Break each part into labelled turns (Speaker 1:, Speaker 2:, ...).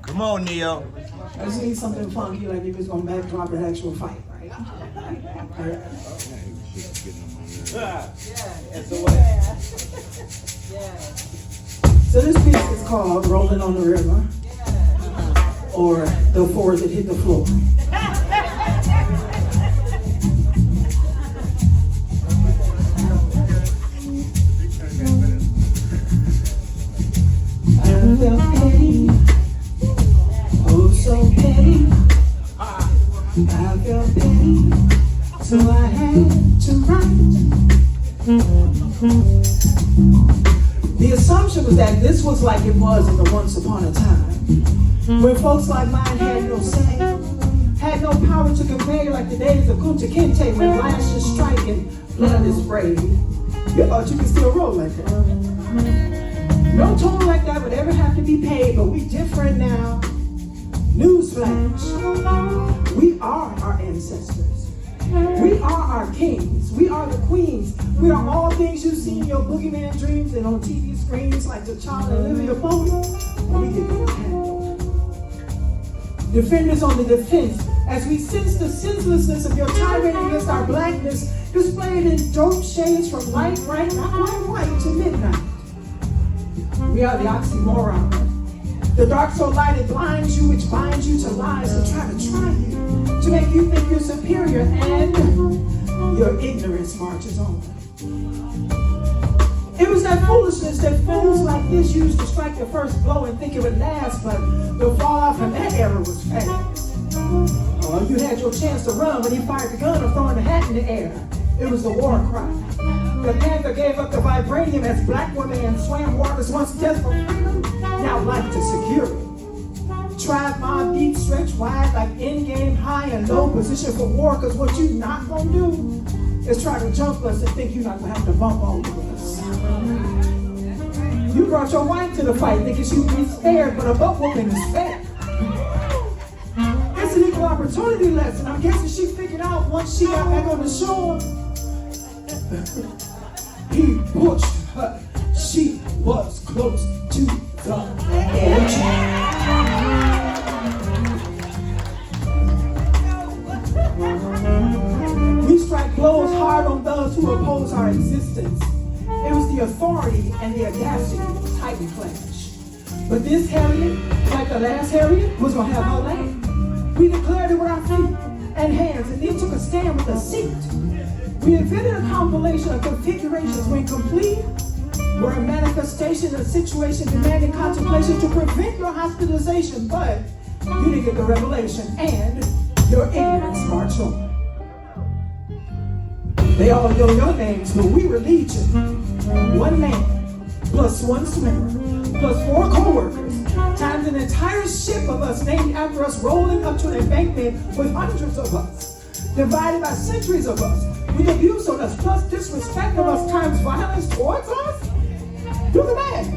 Speaker 1: Come on, Neo.
Speaker 2: I just need something funky, like if it's gonna backdrop an actual fight, right? So this piece is called Rolling on the River, or The Four That Hit the Floor. I felt petty, oh so petty. I felt petty, so I had to write. The assumption was that this was like it was in the once upon a time, when folks like mine had no say, had no power to convey, like the days of Kunta Kinte when lashes strike and blood is sprayed. You thought you could still roll like that. No tone like that would ever have to be paid, but we different now. Newsflash, we are our ancestors. We are our kings. We are the queens. We are all things you see in your boogeyman dreams and on TV screens like T'Challa and Olivia Pope. We get things handled. Defenders on the defense as we sense the senselessness of your tirade against our blackness displayed in dope shades from light bright, not light white, to midnight. We are the oxymoron. The dark so light it blinds you, which binds you to lies to try you, to make you think you're superior, and your ignorance marches on. It was that foolishness that fools like this used to strike the first blow and think it would last, but the fallout from that era was fast. Oh, you had your chance to run when he fired the gun or throwing the hat in the air. It was the war cry. The Panther gave up the vibranium as black women and swam waters once death for freedom, now life to security. Tribe mob deep stretch wide like in-game high and low position for war, cause what you not gonna do is try to jump us and think you're not gonna have to bump over us. You brought your wife to the fight thinking she'd be spared, but a butt whooping is fair. It's an equal opportunity lesson. I'm guessing she figured out once she got back on the shore. He pushed her. She was close to the edge. We strike blows hard on those who oppose our existence. It was the authority and the audacity of the Titan clash. But this Harriet, like the last Harriet, was gonna have her land. We declared it with our feet and hands, and then took a stand with a seat. We invented a compilation of configurations when complete were a manifestation of a situation demanding contemplation to prevent your hospitalization, but you didn't get the revelation, and your ignorance marched on. They all know your names, but we were legion. One man, plus one swimmer, plus 4 co-workers, times an entire ship of us named after us rolling up to an embankment with hundreds of us, divided by centuries of us, with abuse on us, plus disrespect of us times violence towards us? Do the math.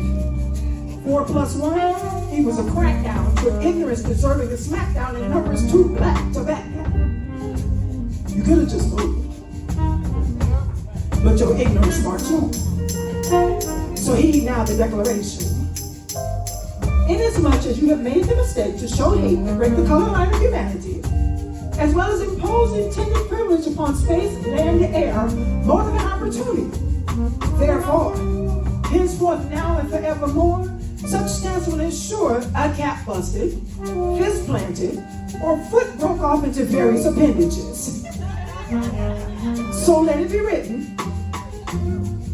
Speaker 2: 4 plus 1 equals a crackdown to ignorance deserving a smackdown and numbers too black to back down. You could have just moved, but your ignorance marched on. So heed now the declaration. Inasmuch as you have made the mistake to show hate and break the color line of humanity, as well as impose intended privilege upon space, land, and air, more than an opportunity. Therefore, henceforth, now and forevermore, such stance will ensure a cap busted, fist planted, or foot broke off into various appendages. So let it be written.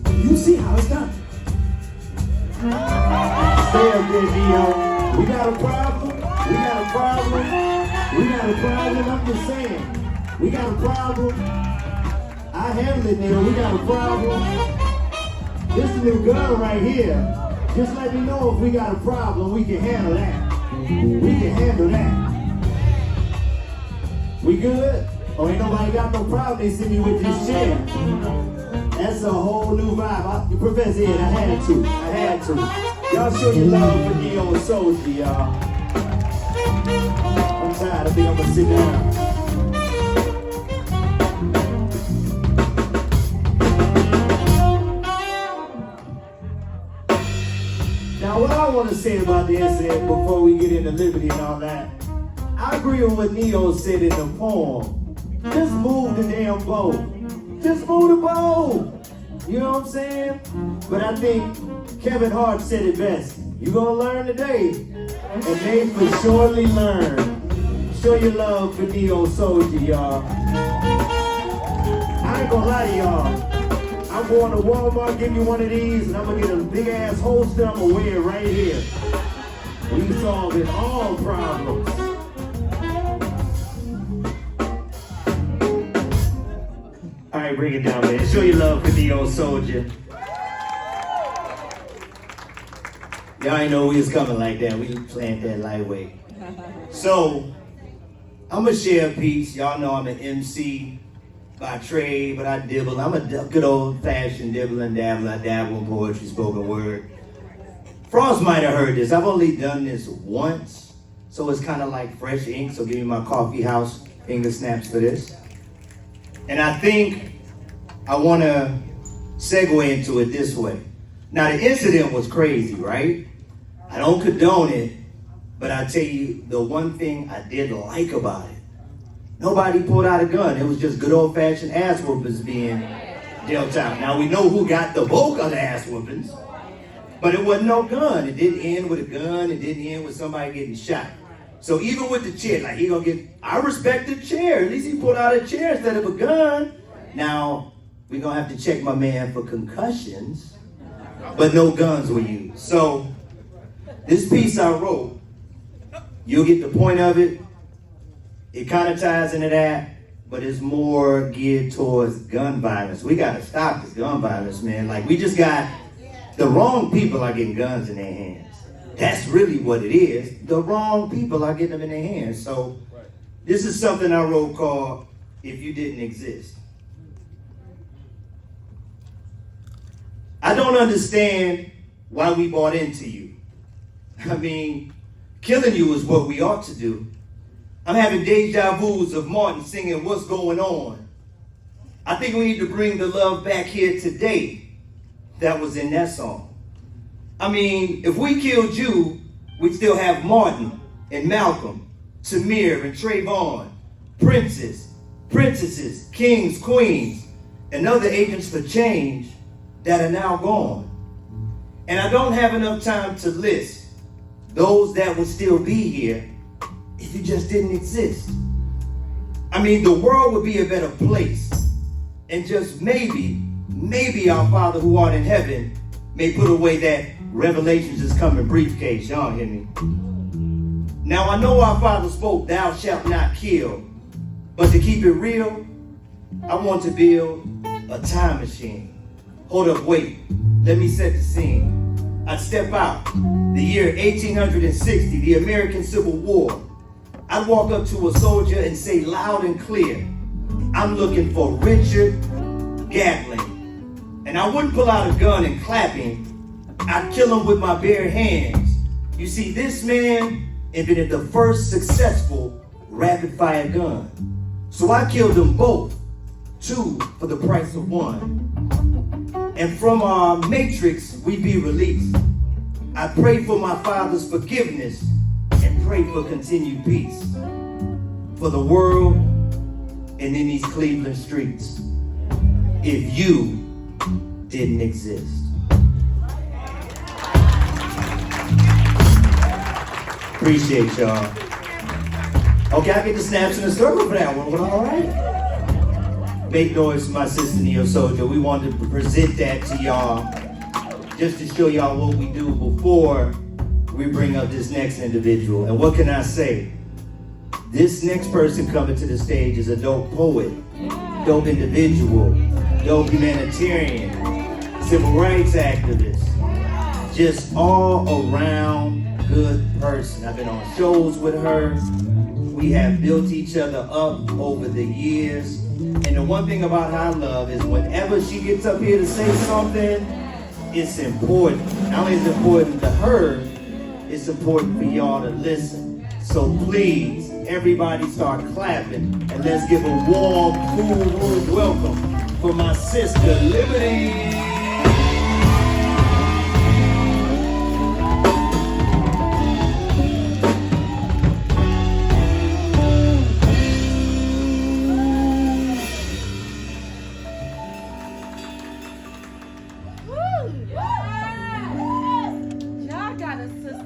Speaker 2: You see how it's done.
Speaker 3: Stay up there, Neo. We got a problem. We got a problem. We got a problem. I'm just saying. We got a problem. I handle it, Neo. We got a problem. This little girl right here. Just let me know if we got a problem. We can handle that. We can handle that. We good? Oh, ain't nobody got no problem. They send me with this chair. That's a whole new vibe. Professor Ed, I had to. Y'all show your love for Neo and Soldier, y'all. I'm tired. I think I'm gonna sit down. Now what I I want to say about the incident before we get into liberty and all that. I agree with what Neo said in the poem. Just move the damn boat. Just move the boat. You know what I'm saying? But I think Kevin Hart said it best. You're going to learn today. And they for surely learn. Show your love for Neo Soldier, y'all. I ain't gonna lie to y'all. I'm going to Walmart, give you one of these, and I'm gonna get a big ass holster. I'm gonna wear it right here. We solving all problems. All right, bring it down, man. Show your love for Neo Soldier. Y'all ain't know we was coming like that. We planned that lightweight. So, I'm gonna share a piece. Y'all know I'm an MC by trade, but I dibble. I'm a good old-fashioned dibble and dabble. I dabble in poetry, spoken word. Frost might have heard this. I've only done this once, so it's kind of like fresh ink. So give me my coffee house finger snaps for this. And I think I want to segue into it this way. Now, the incident was crazy, right? I don't condone it, but I tell you the one thing I did like about it. Nobody pulled out a gun. It was just good old-fashioned ass whoopings being dealt out. Now, we know who got the bulk of the ass whoopings, but it wasn't no gun. It didn't end with a gun. It didn't end with somebody getting shot. So even with the chair, like he gonna get, I respect the chair. At least he pulled out a chair instead of a gun. Now, we're gonna have to check my man for concussions, but no guns were used. So this piece I wrote, you'll get the point of it. It kind of ties into that, but it's more geared towards gun violence. We got to stop this gun violence, man. Like, we just got, the wrong people are getting guns in their hands. That's really what it is. The wrong people are getting them in their hands. So this is something I wrote called If You Didn't Exist. I don't understand why we bought into you. I mean, killing you is what we ought to do. I'm having deja vus of Martin singing What's Going On. I think we need to bring the love back here today that was in that song. I mean, if we killed you, we'd still have Martin and Malcolm, Samir and Trayvon, princesses, kings, queens, and other agents for change that are now gone. And I don't have enough time to list those that would still be here if you just didn't exist. I mean, the world would be a better place. And just maybe our Father who art in heaven may put away that Revelations is coming briefcase. Y'all hear me? Now, I know our Father spoke, thou shalt not kill. But to keep it real, I want to build a time machine. Hold up, wait. Let me set the scene. I'd step out. The year 1860, the American Civil War. I'd walk up to a soldier and say loud and clear, I'm looking for Richard Gatling. And I wouldn't pull out a gun and clap him. I'd kill him with my bare hands. You see, this man invented the first successful rapid-fire gun. So I killed them both, 2 for the price of 1. And from our matrix, we'd be released. I pray for my Father's forgiveness and pray for continued peace for the world and in these Cleveland streets. If you didn't exist. Appreciate y'all. Okay, I get the snaps in the circle for that one. All right. Make noise for my sister Neo Soldier. We wanted to present that to y'all just to show y'all what we do before we bring up this next individual. And what can I say? This next person coming to the stage is a dope poet, dope individual, dope humanitarian, civil rights activist, just all around good person. I've been on shows with her. We have built each other up over the years. And the one thing about her love is whenever she gets up here to say something, it's important. Not only is it important to her, it's important for y'all to listen. So please, everybody start clapping and let's give a warm, cool welcome for my sister, Liberty.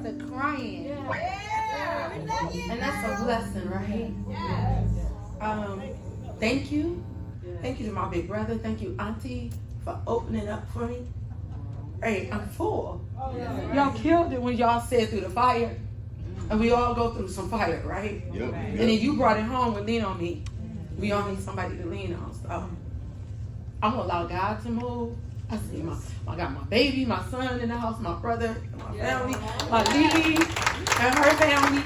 Speaker 1: started crying. And that's a blessing, right? Thank you. Thank you to my big brother. Thank you, Auntie, for opening up for me. Hey, I'm full. Y'all killed it when y'all said through the fire. And we all go through some fire, right?
Speaker 3: Yep.
Speaker 1: And then you brought it home with lean on me. We all need somebody to lean on. So I'm gonna allow God to move. I see I got my baby, my son in the house, my brother, my family, my Lily and her family.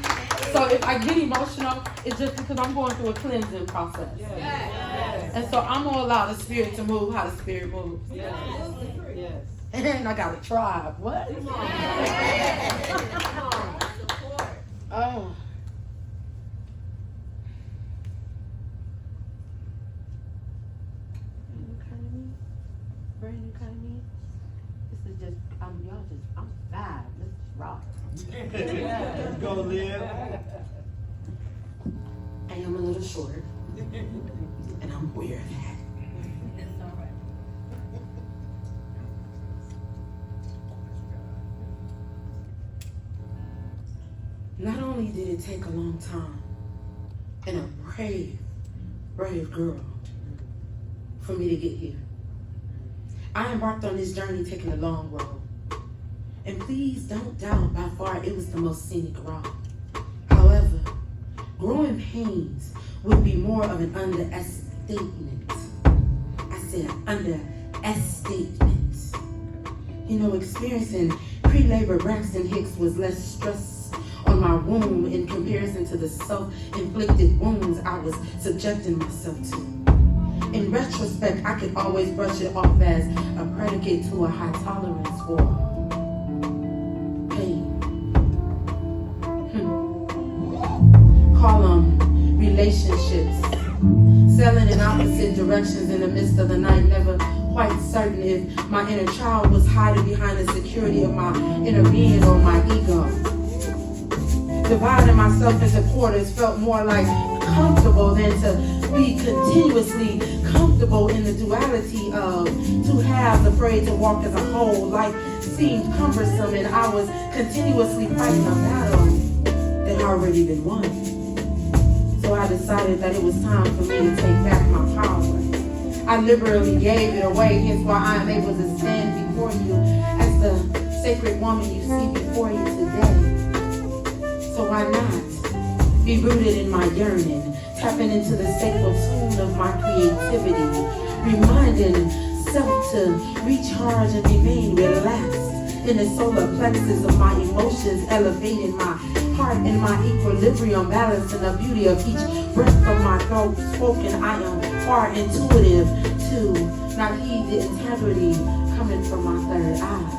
Speaker 1: So if I get emotional, it's just because I'm going through a cleansing process. And so I'm gonna allow the Spirit to move how the Spirit moves. And I got a tribe. What? Oh. Brand new kind of me. This is just, I'm bad. Let's just rock.
Speaker 3: Let's go, Liv.
Speaker 1: I am a little short, and I'm aware of that. Not only did it take a long time and a brave girl for me to get here, I embarked on this journey taking a long road. And please don't doubt by far it was the most scenic route. However, growing pains would be more of an understatement. I said understatement. You know, experiencing pre-labor Braxton Hicks was less stress on my womb in comparison to the self-inflicted wounds I was subjecting myself to. In retrospect, I could always brush it off as a predicate to a high tolerance for pain. Call them relationships. Sailing in opposite directions in the midst of the night, never quite certain if my inner child was hiding behind the security of my inner being or my ego. Dividing myself into quarters felt more like comfortable than to be continuously comfortable in the duality of two halves afraid to walk as a whole. Life seemed cumbersome and I was continuously fighting a battle that had already been won. So I decided that it was time for me to take back my power. I liberally gave it away, hence why I am able to stand before you as the sacred woman you see before you today. So why not be rooted in my yearning, tapping into the sacred tune of my creativity, reminding self to recharge and remain relaxed in the solar plexus of my emotions, elevating my heart and my equilibrium, balancing the beauty of each breath from my throat spoken. I am far intuitive to not heed the integrity coming from my third eye.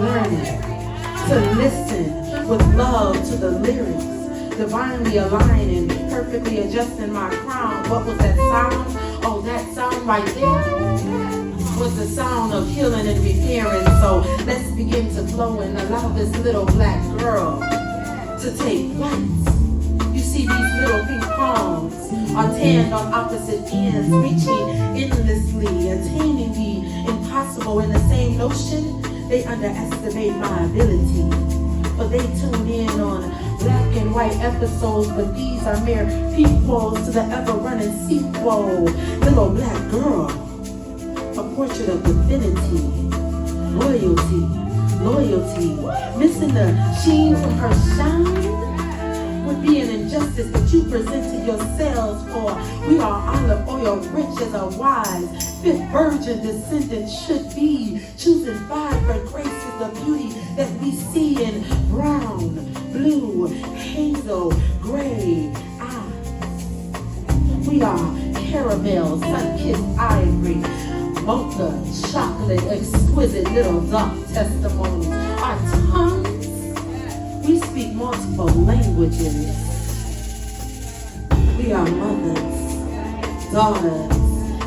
Speaker 1: Learning to listen with love to the lyrics, divinely aligning, perfectly adjusting my crown. What was that sound? Oh, that sound right there was the sound of healing and repairing. So let's begin to flow and allow this little black girl to take flight. You see, these little pink palms are tanned on opposite ends, reaching endlessly, attaining the impossible. In the same notion, they underestimate my ability. But they tune in on black and white episodes, but these are mere peepholes to the ever-running sequel. Little black girl, a portrait of divinity, loyalty, missing the sheen from her shine would be an injustice that you present to yourselves, for we are olive oil rich as a wise fifth virgin descendant should be, choosing 5 for grace is the beauty that we see in brown, blue, hazel, gray eyes. We are caramel, sun-kissed ivory, mocha, chocolate, exquisite little dark testimonies. Our tongues, we speak multiple languages. We are mothers, daughters,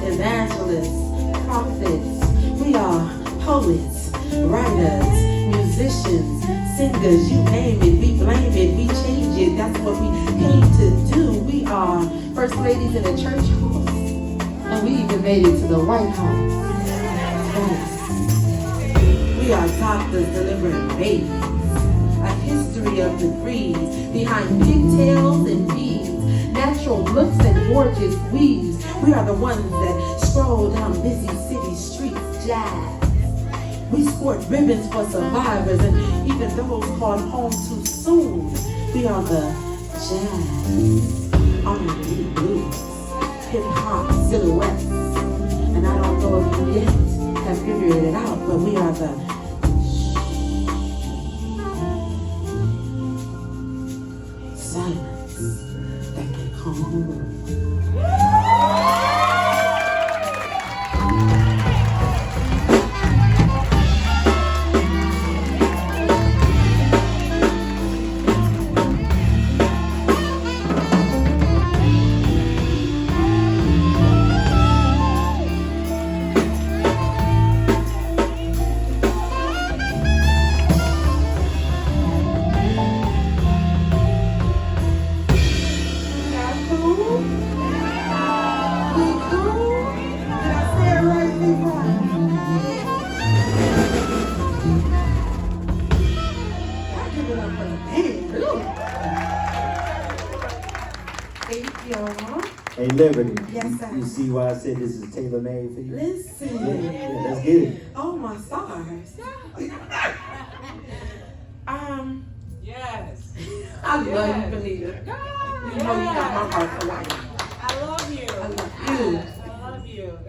Speaker 1: evangelists, prophets. We are poets, writers, musicians, singers, you name it. We blame it, we change it. That's what we came to do. We are first ladies in a church house, and we even made it to the White House. Yes. We are doctors delivering babies. behind pigtails and beads, natural looks and gorgeous weaves. We are the ones that stroll down busy city streets, jazz. We sport ribbons for survivors and even those called home too soon. We are the jazz, R&B blues, hip-hop silhouettes. And I don't know if you yet have figured it out, but we are the silence that can calm.
Speaker 3: Hey, Liberty.
Speaker 1: Yes, sir.
Speaker 3: You see why I said this is tailor-made for you?
Speaker 1: Listen.
Speaker 3: Yeah, let's get it.
Speaker 1: Oh, my stars.
Speaker 4: Yes.
Speaker 1: I love you, Benita. You know you got my heart for life.
Speaker 4: I love you.
Speaker 1: I love you.
Speaker 4: I love you.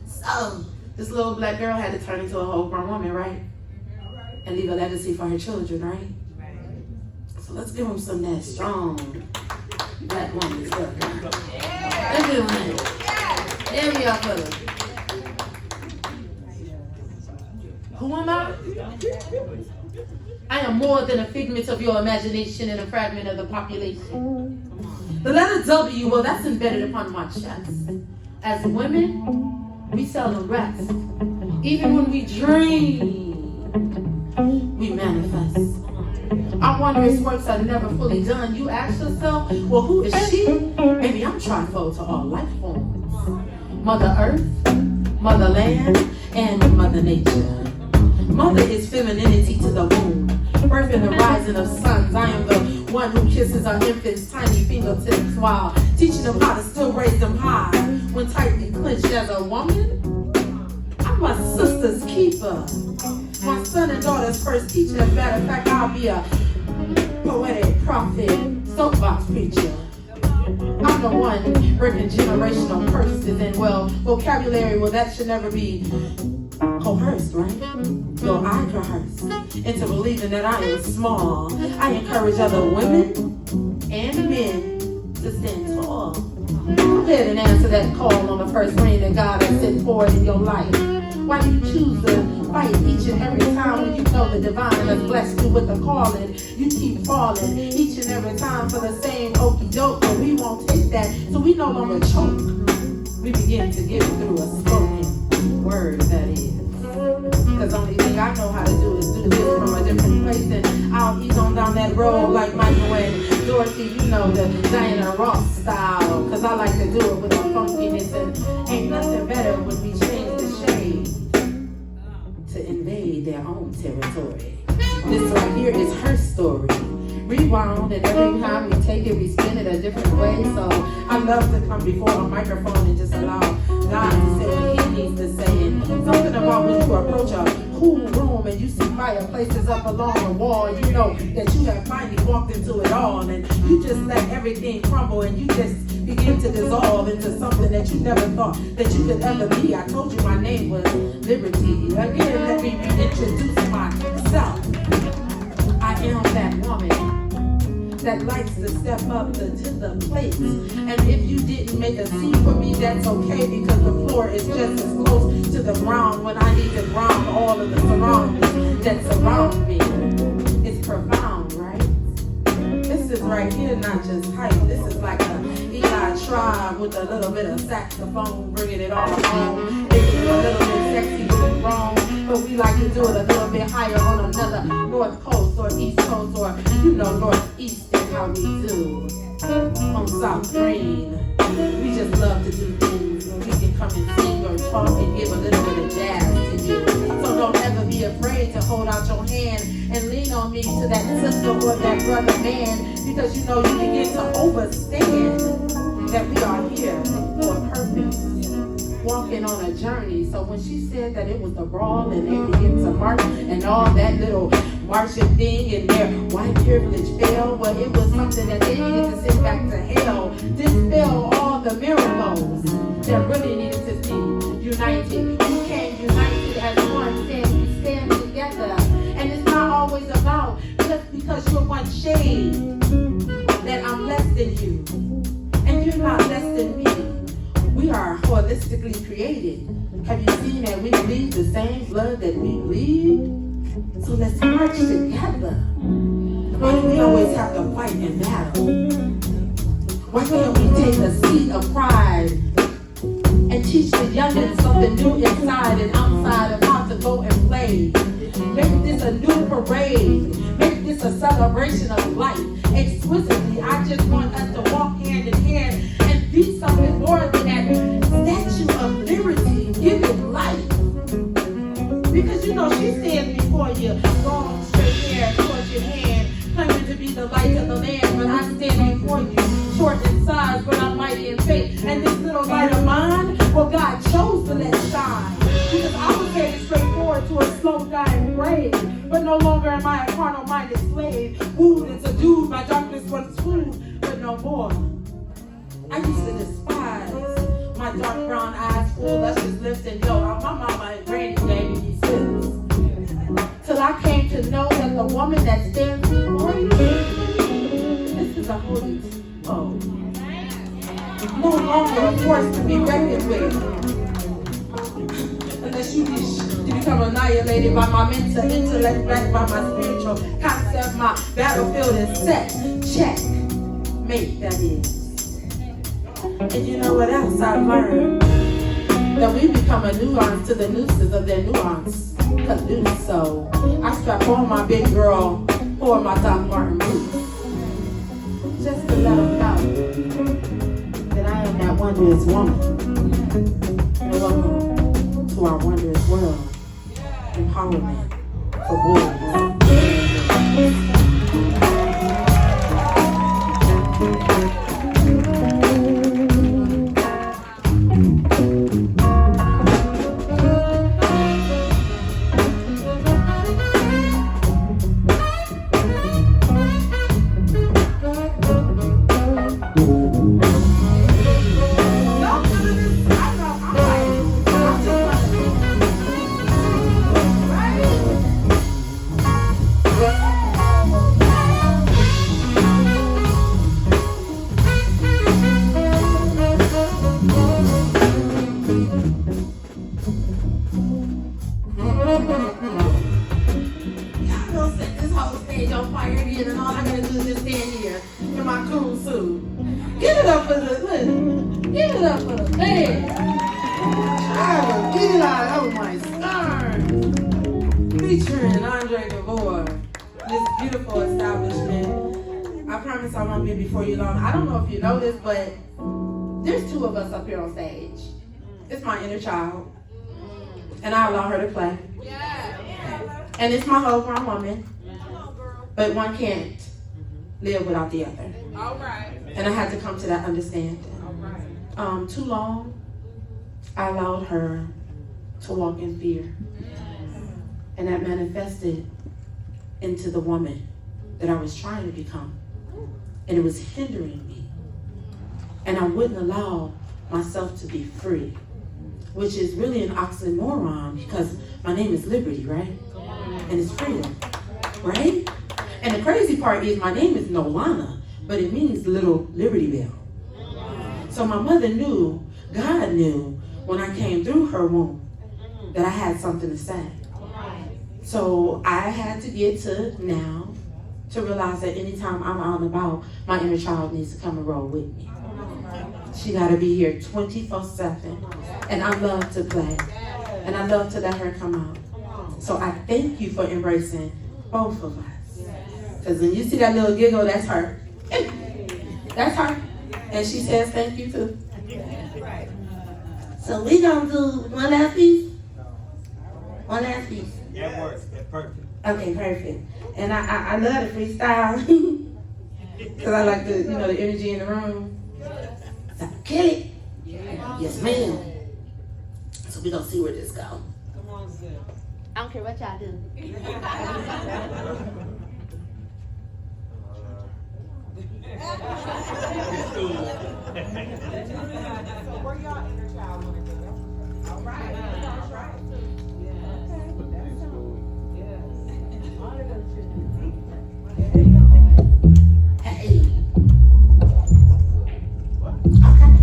Speaker 1: So, this little black girl had to turn into a whole grown woman, right? And leave a legacy for her children, right? So let's give them some of that strong black woman stuff. Let's do it. There we are, fellas. Who am I? I am more than a figment of your imagination and a fragment of the population. The letter W, well, that's embedded upon my chest. As women, we seldom rest. Even when we dream, we manifest. Our wondrous works are never fully done. You ask yourself, well, who is she? Maybe I'm trifold to all life forms. Mother Earth, Mother Land, and Mother Nature. Mother is femininity to the womb, birth and the rising of sons. I am the one who kisses our infants' tiny fingertips while teaching them how to still raise them high. When tightly clenched as a woman, I'm my sister's keeper. My son and daughter's first teacher. As a matter of fact, I'll be a poetic prophet, soapbox preacher. I'm the one breaking generational curses and, well, vocabulary, well, that should never be coerced, right? No, I coerce into believing that I am small. I encourage other women and men to stand tall. Go ahead and answer that call on the first rain that God has sent forward in your life. Why do you choose to fight each and every time when you know the divine has blessed you with a calling? You keep falling each and every time for the same okey doke, but we won't take that, so we no longer choke. We begin to give through a spoken word, that is. Because the only thing I know how to do is do this from a different place, and I'll ease on down that road like Michael and Dorothy, you know, the Diana Ross style. Because I like to do it with a funkiness, and ain't nothing better when we change the shade to invade their own territory. This right here is her story. Rewound, and every time we take it, we spin it a different way. So I love to come before a microphone and just allow God to say what He needs to say. And something about when you approach a cool room and you see fireplaces up along the wall, you know that you have finally walked into it all, and you just let everything crumble, and you just begin to dissolve into something that you never thought that you could ever be. I told you my name was Liberty. Again, let me reintroduce myself. I am that woman that likes to step up to the plate. And if you didn't make a seat for me, that's okay, because the floor is just as close to the ground when I need to ground all of the surroundings that surround me. It's profound, right? This is right here not just hype. This is like a Eli Tribe with a little bit of saxophone, bringing it all home, making it a little bit sexy and wrong. But we like to do it a little bit higher on another North Coast or East Coast, or, you know, Northeast is how we do. On South Green, we just love to do things where we can come and sing or talk and give a little bit of jazz to you. So don't ever be afraid to hold out your hand and lean on me to that sister or that brother man, because you know you begin to understand that we are here for a purpose, walking on a journey. So when she said that it was the brawl and they began to march and all that little marching thing and their white privilege fell, well, it was something that they needed to send back to hell, dispel all the miracles that really needed to be united. You came united as one, stand together. And it's not always about just because you're one shade that I'm less than you. And you're not less than me. We are holistically created. Have you seen that we bleed the same blood that we bleed? So let's march together. Why do we always have to fight and battle? Why can't we take a seat of pride and teach the youngins something new inside and outside of how to go and play? Make this a new parade. Make this a celebration of life. Exquisitely, I just want us to walk hand in hand and be something more than that statue of liberty. Give it life. Because you know she stands before you, long straight hair towards your hand, claiming to be the light of the land. But I stand before you, short in size, but I'm mighty in faith. And this little light of mine, well, God chose to let shine. Because I was headed straight forward to a slow dying grave. But no longer am I a carnal-minded slave, wooed and subdued by darkness once food, but no more. I used to despise my dark brown eyes, full luscious lips, and yo, my mama and granny gave me these lips. Till I came to know that the woman that stands before you, this is a holy foe. No longer a force to be reckoned with. Unless you become annihilated by my mental intellect, backed by my spiritual concept, my battlefield is set. Check. Mate, that is. And you know what else I've learned? That we become a nuance to the nooses of their nuance. So I strap on my big girl or my Doc Martin boots. Just to let them know that I am that wondrous woman. And welcome to our wondrous world. Empowerment for boys. I won't be before you long. I don't know if you know this, but there's two of us up here on stage. It's my inner child, and I allow her to play. And it's my whole grown woman, but one can't live without the other. And I had to come to that understanding. Too long, I allowed her to walk in fear, and that manifested into the woman that I was trying to become. And it was hindering me. And I wouldn't allow myself to be free, which is really an oxymoron because my name is Liberty, right? And it's freedom, right? And the crazy part is my name is Nolana, but it means little Liberty Bell. So my mother knew, God knew, when I came through her womb that I had something to say. So I had to get to now to realize that anytime I'm out and about, my inner child needs to come and roll with me. She got to be here 24/7. And I love to play. And I love to let her come out. So I thank you for embracing both of us. Because when you see that little giggle, that's her. That's her. And she says thank you too. So we going to do one last piece. One last piece.
Speaker 4: That works. That's perfect.
Speaker 1: Okay, perfect. And I love the freestyle because I like the the energy in the room. So kill it. Yes, ma'am. So we gonna see where this go.
Speaker 4: Come on, Sis.
Speaker 5: I don't care what y'all do.
Speaker 4: So where y'all inner child want to go? All right. That's right. Yeah. Okay. That's
Speaker 1: Hey. Okay.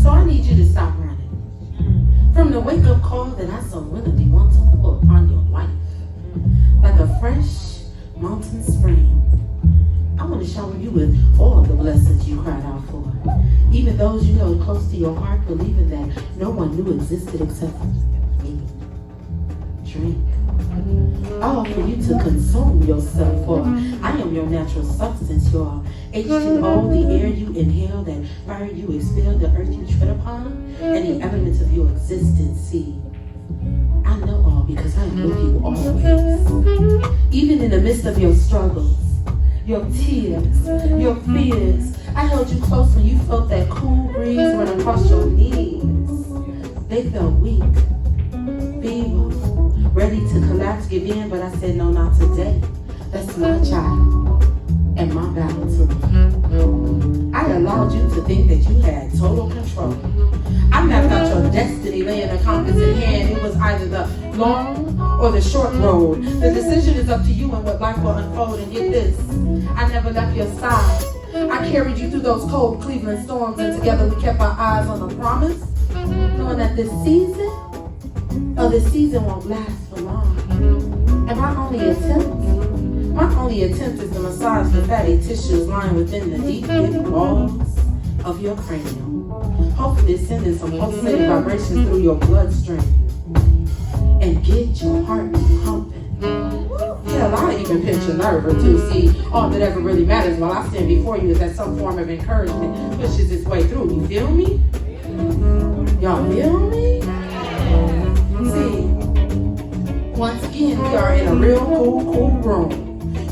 Speaker 1: So I need you to stop running from the wake-up call that I so willingly want to pour upon your life. Like a fresh mountain spring, I want to shower you with all the blessings you cried out for. Even those you held close to your heart, believing that no one knew existed except me. Drink. I offer you to consume yourself, for I am your natural substance, your H2O, the air you inhale, that fire you expel, the earth you tread upon, and the elements of your existence. See, I know all because I am with you always. Even in the midst of your struggles, your tears, your fears, I held you close when you felt that cool breeze run across your knees. They felt weak, feeble, ready to collapse, give in, but I said, no, not today. That's my child and my battle too. I allowed you to think that you had total control. I mapped out your destiny, laying a compass in hand. It was either the long or the short road. The decision is up to you and what life will unfold. And get this, I never left your side. I carried you through those cold Cleveland storms, and together we kept our eyes on the promise, knowing that this season won't last for long. And my only attempt is to massage the fatty tissues lying within the deep hidden walls of your cranium. Hopefully sending some pulsating vibrations through your bloodstream and get your heart pumping. Hell, I even pinch a nerve or two. See, all that ever really matters while I stand before you is that some form of encouragement pushes its way through. You feel me? Y'all feel me? See, once again, we are in a real cool room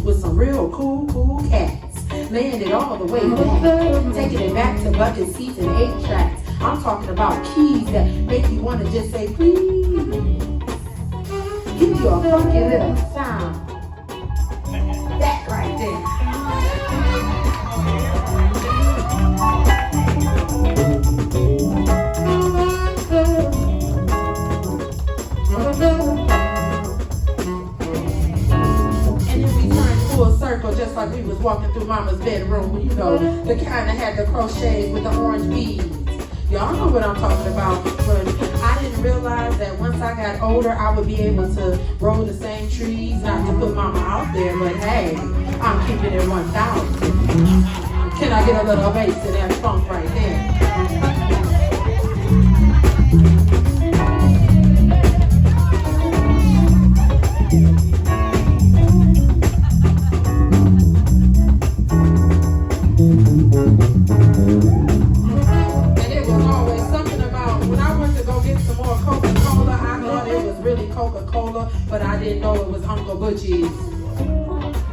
Speaker 1: with some real cool cats, laying it all the way back, taking it back to bucket seats and 8 tracks. I'm talking about keys that make you want to just say, please. Give you a funky little sound. That right there. Full circle, just like we was walking through mama's bedroom, you know, the kind that had the crochets with the orange beads. Y'all know what I'm talking about, but I didn't realize that once I got older, I would be able to roll the same trees, not to put mama out there, but hey, I'm keeping it 1,000. Can I get a little bass in that funk right there? Coca-Cola, but I didn't know it was Uncle Butchie's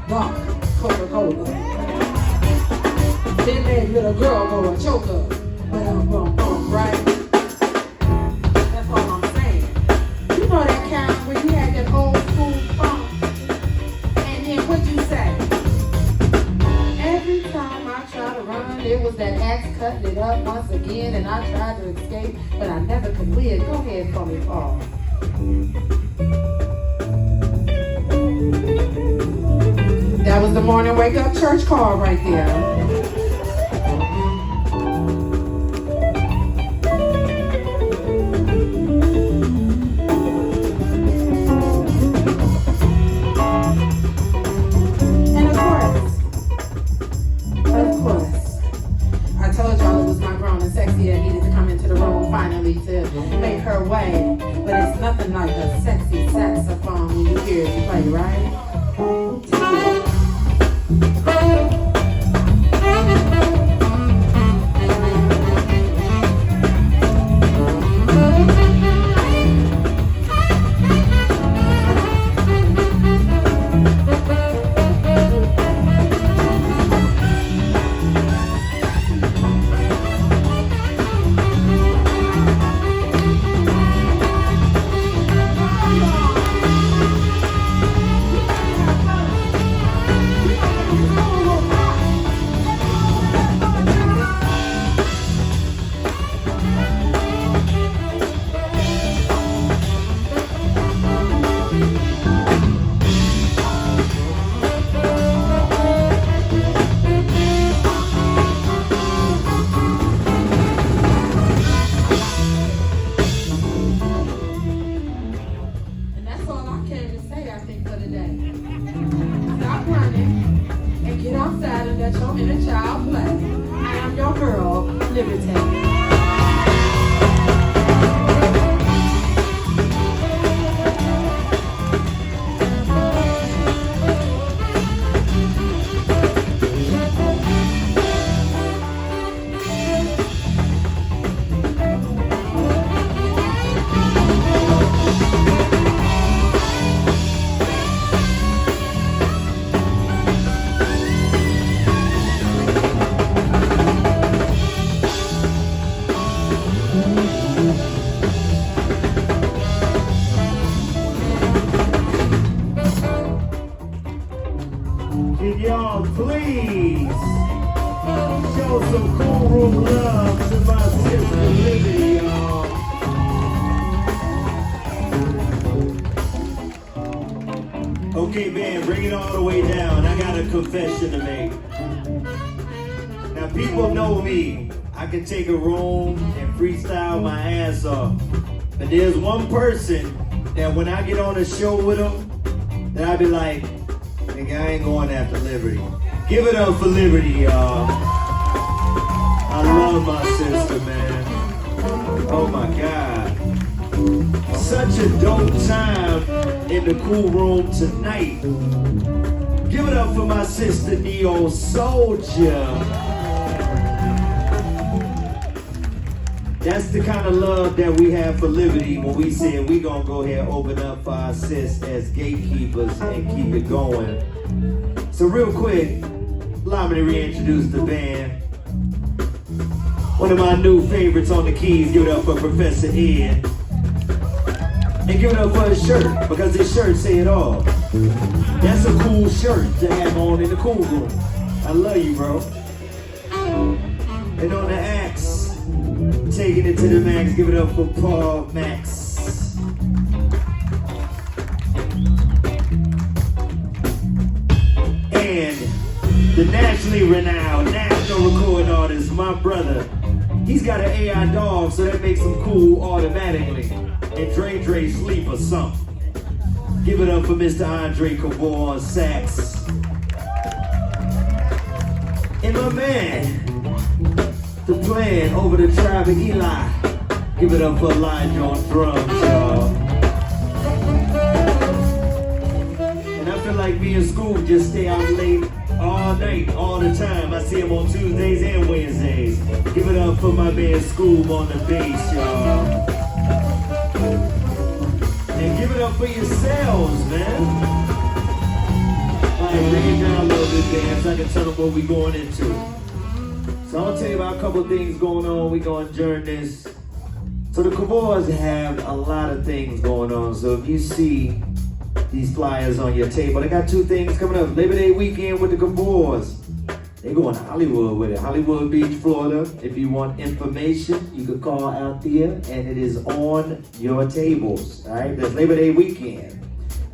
Speaker 1: dark Coca-Cola. Then made little girl go a choker, right? That's all I'm saying. You know that kind where you had that old school funk, and then what'd you say? Every time I tried to run, it was that axe cutting it up once again, and I tried to escape, but I never could win. Go ahead for me, Paul. That was the morning wake up church call right there. And of course, I told y'all it was my grown and sexy that needed to come into the room finally to make her way. But it's nothing like a sexy saxophone when you hear it play, right?
Speaker 2: Unlimited.
Speaker 3: Can y'all please show some cool room love to my sister Liberty, y'all? Okay, man, bring it all the way down. I got a confession to make. Now, people know me. I can take a room and freestyle my ass off. But there's one person that when I get on a show with them, that I be like, nigga, I ain't going after Liberty. Give it up for Liberty, y'all. I love my sister, man. Oh my God. Such a dope time in the cool room tonight. Give it up for my sister, Neo Soldier. That's the kind of love that we have for Liberty when we said we gonna go ahead and open up for our sis as gatekeepers and keep it going. So real quick, allow me to reintroduce the band. One of my new favorites on the keys, give it up for Professor Ed. And give it up for his shirt, because his shirt say it all. That's a cool shirt to have on in the cool room. I love you, bro. And on the axe, taking it to the max, give it up for Paul Max. And the nationally renowned national recording artist, my brother. He's got an AI dog, so that makes him cool automatically. And Dre sleep or something. Give it up for Mr. Andre Cavor on sax. And my man, the plan over the tribe of Eli. Give it up for Elijah on drums, y'all. And I feel like me and Scoob just stay out late all night, all the time. I see him on Tuesdays and Wednesdays. Give it up for my man Scoob on the bass, y'all. And give it up for yourselves, man. All right, bring it down a little bit, man, so I can tell them what we're going into. So I'm gonna tell you about a couple of things going on. We're gonna adjourn this. So the Cavors have a lot of things going on. So if you see these flyers on your table, they got two things coming up. Labor Day weekend with the Cavors. They're going to Hollywood with it. Hollywood Beach, Florida. If you want information, you can call out there, and it is on your tables. All right, that's Labor Day weekend.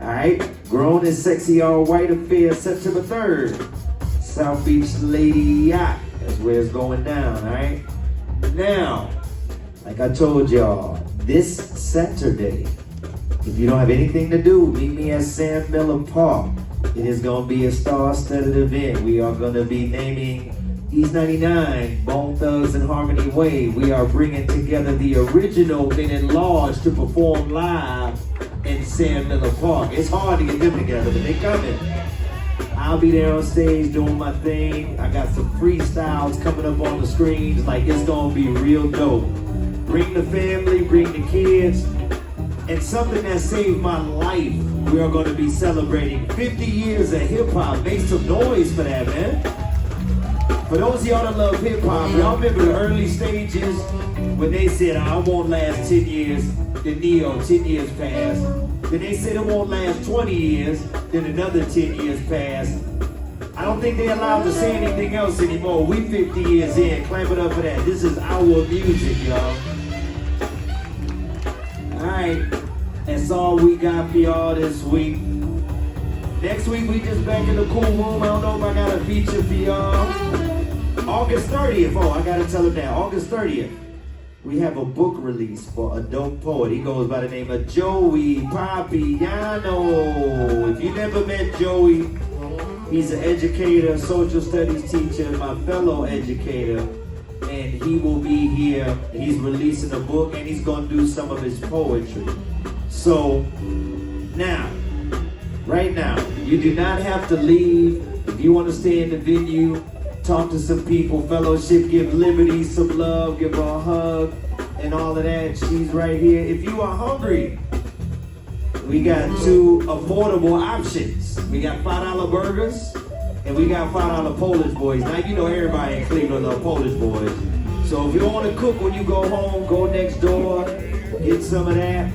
Speaker 3: All right, Grown and Sexy All White Affair, September 3rd. South Beach Lady Yacht. That's where it's going down, all right? Now, like I told y'all, this Saturday, if you don't have anything to do, meet me at Sam Miller Park. It is going to be a star-studded event. We are going to be naming East 99, Bone Thugs and Harmony Way. We are bringing together the original Men in Lodge to perform live in Sam Miller Park. It's hard to get them together, but they coming. I'll be there on stage doing my thing. I got some freestyles coming up on the screens. Like, it's gonna be real dope. Bring the family, bring the kids. And something that saved my life, we are gonna be celebrating 50 years of hip hop. Make some noise for that, man. For those of y'all that love hip hop, y'all remember the early stages when they said, I won't last 10 years, then Neo, 10 years passed. Then they said it won't last 20 years, then another 10 years passed. I don't think they're allowed to say anything else anymore. We 50 years in, clamp it up for that. This is our music, y'all. All right, that's all we got for y'all this week. Next week, we just back in the cool room. I don't know if I got a feature for y'all. August 30th, oh, I gotta tell them that. August 30th. We have a book release for a dope poet. He goes by the name of Joey Papiano. If you never met Joey, he's an educator, social studies teacher, my fellow educator. and he will be here. He's releasing a book, and he's going to do some of his poetry. So now, right now, you do not have to leave. If you want to stay in the venue, talk to some people, fellowship, give Liberty some love, give her a hug, and all of that. She's right here. If you are hungry, we got two affordable options. We got $5 burgers, and we got $5 Polish boys. Now, you know everybody in Cleveland love Polish boys. So if you want to cook when you go home, go next door, get some of that,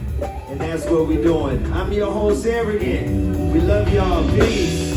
Speaker 3: and that's what we're doing. I'm your host, Arrogant. We love y'all. Peace.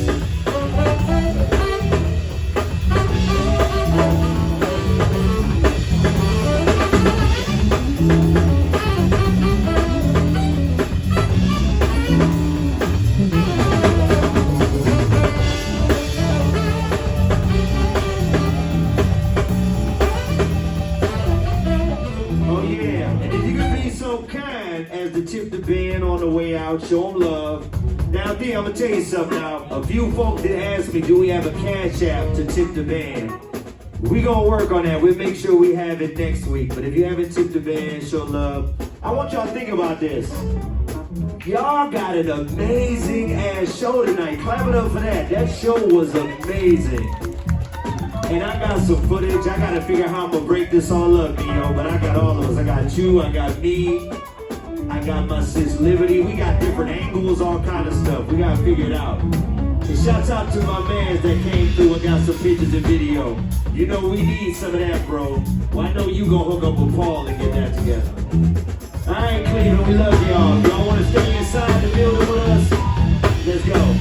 Speaker 3: Tip the band on the way out, show them love. Now, D, I'm gonna tell you something now. A few folks did ask me, do we have a cash app to tip the band? We gonna work on that. We'll make sure we have it next week. But if you haven't tipped the band, show love. I want y'all to think about this. Y'all got an amazing ass show tonight. Clap it up for that. That show was amazing. And I got some footage. I gotta figure out how I'm gonna break this all up, you know. But I got all of us. I got you, I got me. I got my sis Liberty. We got different angles, all kind of stuff. We gotta figure it out. And shouts out to my mans that came through and got some pictures and video. You know we need some of that, bro. Well, I know you gonna hook up with Paul and get that together. All right, Cleveland, we love y'all. Y'all wanna stay inside the building with us? Let's go.